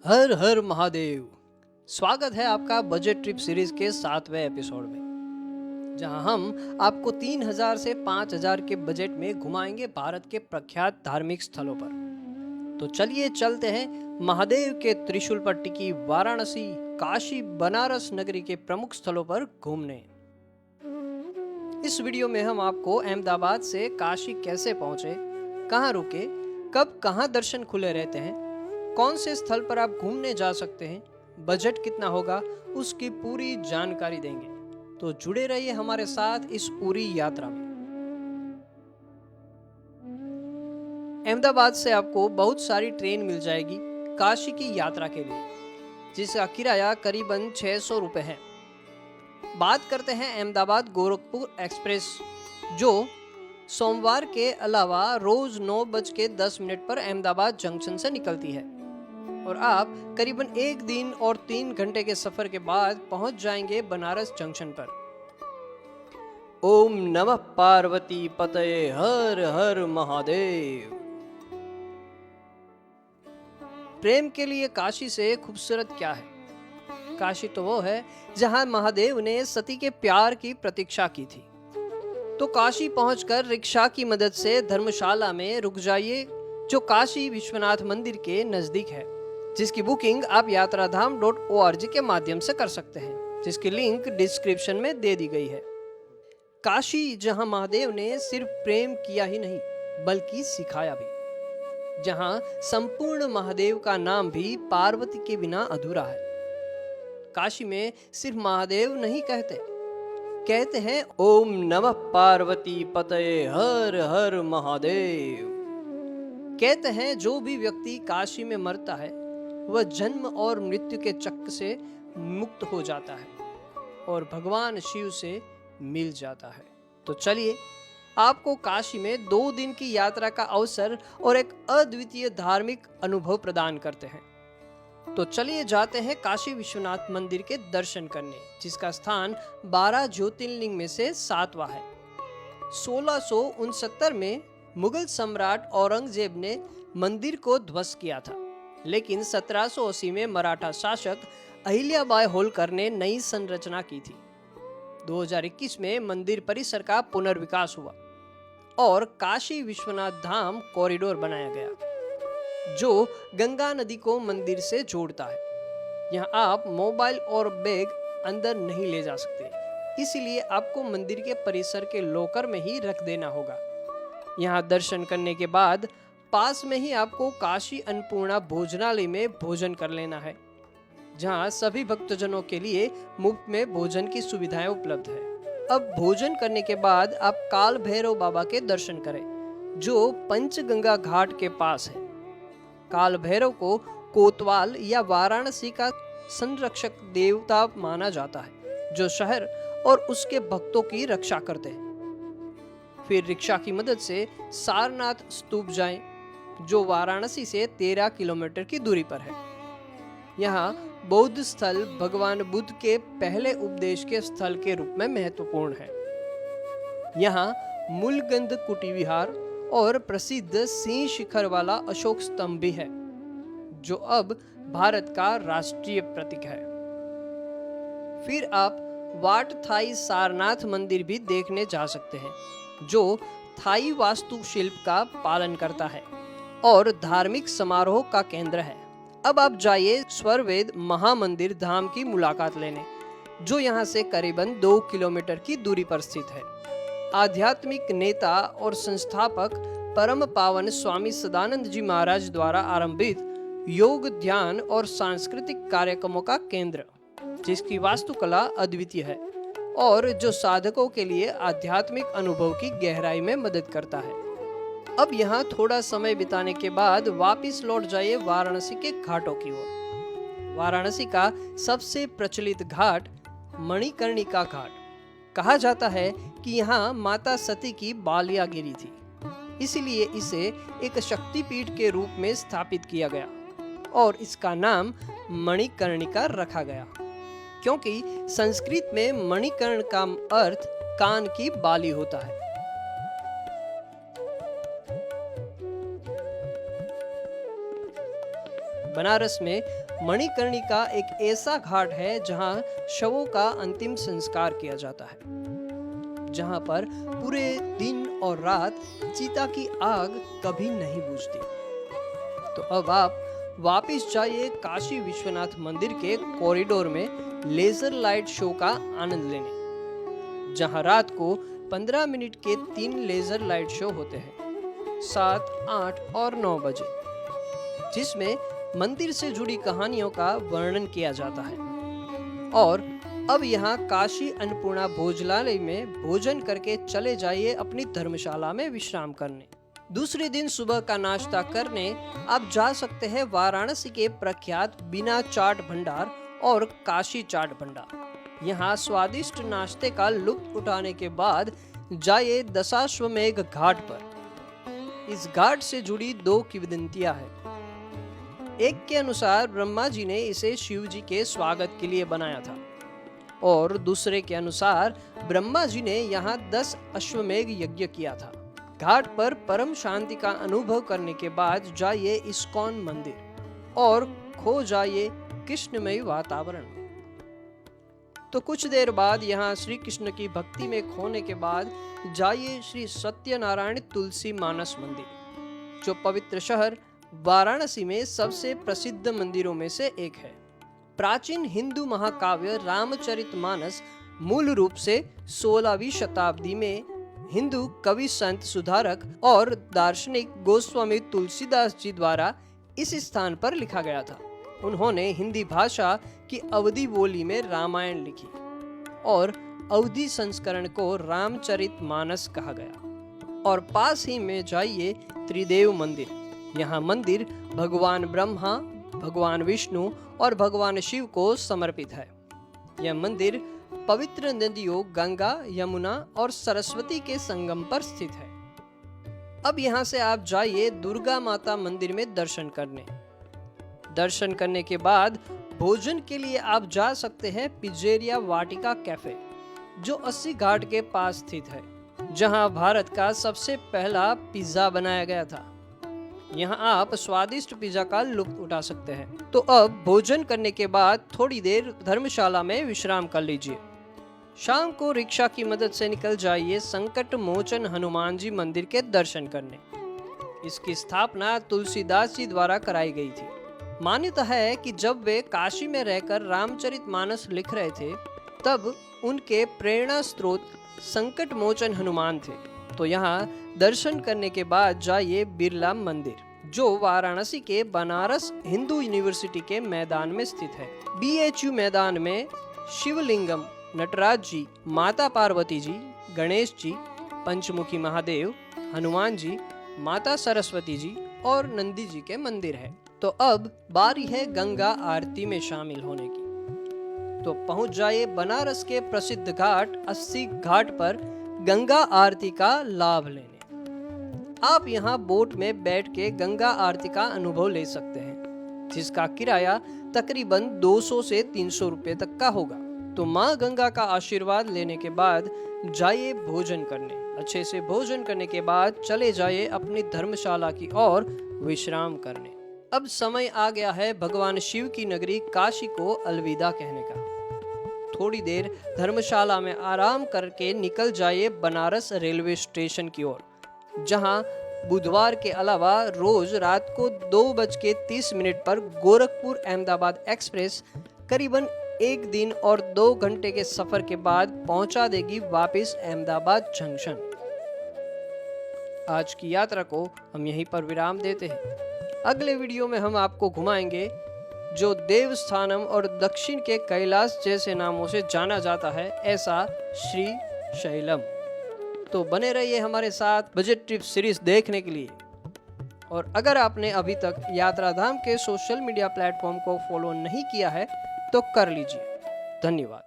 हर हर महादेव। स्वागत है आपका बजट ट्रिप सीरीज के 7वें एपिसोड में, जहां हम आपको 3000 से 5000 के बजट में घुमाएंगे भारत के प्रख्यात धार्मिक स्थलों पर। तो चलिए चलते हैं महादेव के त्रिशूल पर टिकी वाराणसी, काशी, बनारस नगरी के प्रमुख स्थलों पर घूमने। इस वीडियो में हम आपको अहमदाबाद से काशी कैसे पहुंचे, कहां रुके, कब कहां दर्शन खुले रहते हैं, कौन से स्थल पर आप घूमने जा सकते हैं, बजट कितना होगा, उसकी पूरी जानकारी देंगे। तो जुड़े रहिए हमारे साथ इस पूरी यात्रा में। अहमदाबाद से आपको बहुत सारी ट्रेन मिल जाएगी काशी की यात्रा के लिए, जिसका किराया करीबन 600 रुपए है। बात करते हैं अहमदाबाद गोरखपुर एक्सप्रेस, जो सोमवार के अलावा रोज 9:10 पर अहमदाबाद जंक्शन से निकलती है और आप करीबन 1 दिन और 3 घंटे के सफर के बाद पहुंच जाएंगे बनारस जंक्शन पर। ओम नमः पार्वती पतये, हर हर महादेव। प्रेम के लिए काशी से खूबसूरत क्या है? काशी तो वो है जहां महादेव ने सती के प्यार की प्रतीक्षा की थी। तो काशी पहुंचकर रिक्शा की मदद से धर्मशाला में रुक जाइए, जो काशी विश्वनाथ मंदिर के नजदीक है, जिसकी बुकिंग आप यात्राधाम.org के माध्यम से कर सकते हैं, जिसकी लिंक डिस्क्रिप्शन में दे दी गई है। काशी, जहां महादेव ने सिर्फ प्रेम किया ही नहीं बल्कि सिखाया भी, जहां संपूर्ण महादेव का नाम भी पार्वती के बिना अधूरा है। काशी में सिर्फ महादेव नहीं कहते हैं ओम नमः पार्वती पतये, हर हर महादेव। कहते हैं जो भी व्यक्ति काशी में मरता है वह जन्म और मृत्यु के चक्र से मुक्त हो जाता है और भगवान शिव से मिल जाता है। तो चलिए आपको काशी में 2 दिन की यात्रा का अवसर और एक अद्वितीय धार्मिक अनुभव प्रदान करते हैं। तो चलिए जाते हैं काशी विश्वनाथ मंदिर के दर्शन करने, जिसका स्थान 12 ज्योतिर्लिंग में से 7वां है। 1669 में मुगल सम्राट औरंगजेब ने मंदिर को ध्वस्त किया था, लेकिन 1780 में मराठा शासक अहिल्याबाई होलकर ने नई संरचना की थी। 2021 में मंदिर परिसर का पुनर्विकास हुआ और काशी विश्वनाथ धाम कॉरिडोर बनाया गया, जो गंगा नदी को मंदिर से जोड़ता है। यहाँ आप मोबाइल और बैग अंदर नहीं ले जा सकते, इसीलिए आपको मंदिर के परिसर के लॉकर में ही रख देना होगा। यहाँ दर्शन करने के बाद पास में ही आपको काशी अन्नपूर्णा भोजनालय में भोजन कर लेना है, जहाँ सभी भक्तजनों के लिए मुफ्त में भोजन की सुविधाएं उपलब्ध है। अब भोजन करने के बाद आप काल भैरव बाबा के दर्शन करें, जो पंचगंगा घाट के पास है। काल भैरव को कोतवाल या वाराणसी का संरक्षक देवता माना जाता है, जो शहर और उसके भक्तों की रक्षा करते हैं। फिर रिक्शा की मदद से सारनाथ स्तूप जाएं, जो वाराणसी से 13 किलोमीटर की दूरी पर है। यहाँ बौद्ध स्थल भगवान बुद्ध के पहले उपदेश के स्थल के रूप में महत्वपूर्ण है। यहाँ मूलगंध कुटी विहार और प्रसिद्ध सिंह शिखर वाला अशोक स्तंभ भी है, जो अब भारत का राष्ट्रीय प्रतीक है। फिर आप वाट थाई सारनाथ मंदिर भी देखने जा सकते हैं, जो थाई वास्तुशिल्प का पालन करता है और धार्मिक समारोह का केंद्र है। अब आप जाइए स्वरवेद महामंदिर धाम की मुलाकात लेने, जो यहाँ से करीबन 2 किलोमीटर की दूरी पर स्थित है। आध्यात्मिक नेता और संस्थापक परम पावन स्वामी सदानंद जी महाराज द्वारा आरंभित योग, ध्यान और सांस्कृतिक कार्यक्रमों का केंद्र, जिसकी वास्तुकला अद्वितीय है और जो साधकों के लिए आध्यात्मिक अनुभव की गहराई में मदद करता है। अब यहाँ थोड़ा समय बिताने के बाद वापस लौट जाइए वाराणसी के घाटों की ओर। वाराणसी का सबसे प्रचलित घाट मणिकर्णिका घाट। कहा जाता है कि यहाँ माता सती की बालिया गिरी थी, इसलिए इसे एक शक्तिपीठ के रूप में स्थापित किया गया और इसका नाम मणिकर्णिका रखा गया, क्योंकि संस्कृत में मणिकर्ण का अर्थ कान की बाली होता है। बनारस में मणिकर्णिका एक ऐसा घाट है जहां शवों का अंतिम संस्कार किया जाता है, जहां पर पूरे दिन और रात चिता की आग कभी नहीं बुझती। तो अब आप वापस जाइए काशी विश्वनाथ मंदिर के कॉरिडोर में लेजर लाइट शो का आनंद लेने, जहां रात को 15 मिनट के 3 लेजर लाइट शो होते हैं, 7, 8 और 9 बजे, जिसमें मंदिर से जुड़ी कहानियों का वर्णन किया जाता है। और अब यहाँ काशी अन्नपूर्णा भोजनालय में भोजन करके चले जाइए अपनी धर्मशाला में विश्राम करने। दूसरे दिन सुबह का नाश्ता करने आप जा सकते हैं वाराणसी के प्रख्यात बिना चाट भंडार और काशी चाट भंडार। यहाँ स्वादिष्ट नाश्ते का लुत्फ उठाने के बाद जाइए दशाश्वमेध घाट पर। इस घाट से जुड़ी 2 किंवदंतियां हैं। एक के अनुसार ब्रह्मा जी ने इसे शिव जी के स्वागत के लिए बनाया था, और दूसरे के अनुसार ब्रह्मा जी ने यहाँ 10 अश्वमेध यज्ञ किया था। घाट पर परम शांति का अनुभव करने के बाद जाइए इस्कॉन मंदिर और खो जाइए कृष्णमय वातावरण में। तो कुछ देर बाद यहाँ श्री कृष्ण की भक्ति में खोने के बाद जाइए श्री सत्यनारायण तुलसी मानस मंदिर, जो पवित्र शहर वाराणसी में सबसे प्रसिद्ध मंदिरों में से एक है। प्राचीन हिंदू महाकाव्य रामचरितमानस मूल रूप से 16वीं शताब्दी में हिंदू कवि, संत, सुधारक और दार्शनिक गोस्वामी तुलसीदास जी द्वारा इस स्थान पर लिखा गया था। उन्होंने हिंदी भाषा की अवधी बोली में रामायण लिखी और अवधी संस्करण को रामचरितमानस कहा गया। और पास ही में जाइए त्रिदेव मंदिर। यहाँ मंदिर भगवान ब्रह्मा, भगवान विष्णु और भगवान शिव को समर्पित है। यह मंदिर पवित्र नदियों गंगा, यमुना और सरस्वती के संगम पर स्थित है। अब यहाँ से आप जाइए दुर्गा माता मंदिर में दर्शन करने। दर्शन करने के बाद भोजन के लिए आप जा सकते हैं पिज्जेरिया वाटिका कैफे, जो 80 घाट के पास स्थित है, जहां भारत का सबसे पहला पिज्जा बनाया गया था। यहां आप स्वादिष्ट पिज्जा का लुत्फ उठा सकते हैं। तो अब भोजन करने के बाद थोड़ी देर धर्मशाला में विश्राम कर लीजिए। शाम को रिक्शा की मदद से निकल जाइए संकट मोचन हनुमान जी मंदिर के दर्शन करने। इसकी स्थापना तुलसीदास जी द्वारा कराई गई थी। मान्यता है कि जब वे काशी में रहकर रामचरितमानस लिख रहे थे, तब उनके प्रेरणा स्रोत संकट मोचन हनुमान थे। तो यहाँ दर्शन करने के बाद जाइए बिरला मंदिर, जो वाराणसी के बनारस हिंदू यूनिवर्सिटी के मैदान में स्थित है। BHU मैदान में शिवलिंगम, नटराज जी, माता पार्वती जी, गणेश जी, पंचमुखी महादेव, हनुमान जी, माता सरस्वती जी और नंदी जी के मंदिर है। तो अब बारी है गंगा आरती में शामिल होने की। तो पहुंच जाइए बनारस के प्रसिद्ध घाट 80 घाट पर गंगा आरती का लाभ लेने। आप यहाँ बोट में बैठ के गंगा आरती का अनुभव ले सकते हैं, जिसका किराया तकरीबन 200 से 300 रुपए तक का होगा। तो माँ गंगा का आशीर्वाद लेने के बाद जाइए भोजन करने। अच्छे से भोजन करने के बाद चले जाइए अपनी धर्मशाला की ओर विश्राम करने। अब समय आ गया है भगवान शिव की नगरी काशी को अलविदा कहने का। थोड़ी देर धर्मशाला में आराम करके निकल जाइए बनारस रेलवे स्टेशन की ओर, जहां बुधवार के अलावा रोज रात को 2:30 पर गोरखपुर अहमदाबाद एक्सप्रेस करीबन 1 दिन और 2 घंटे के सफर के बाद पहुंचा देगी वापस अहमदाबाद जंक्शन। आज की यात्रा को हम यहीं पर विराम देते हैं। अगले वीडियो में हम आपको घुमाएंगे जो देवस्थानम और दक्षिण के कैलाश जैसे नामों से जाना जाता है, ऐसा श्री शैलम। तो बने रहिए हमारे साथ बजट ट्रिप सीरीज देखने के लिए। और अगर आपने अभी तक यात्रा धाम के सोशल मीडिया प्लेटफॉर्म को फॉलो नहीं किया है तो कर लीजिए। धन्यवाद।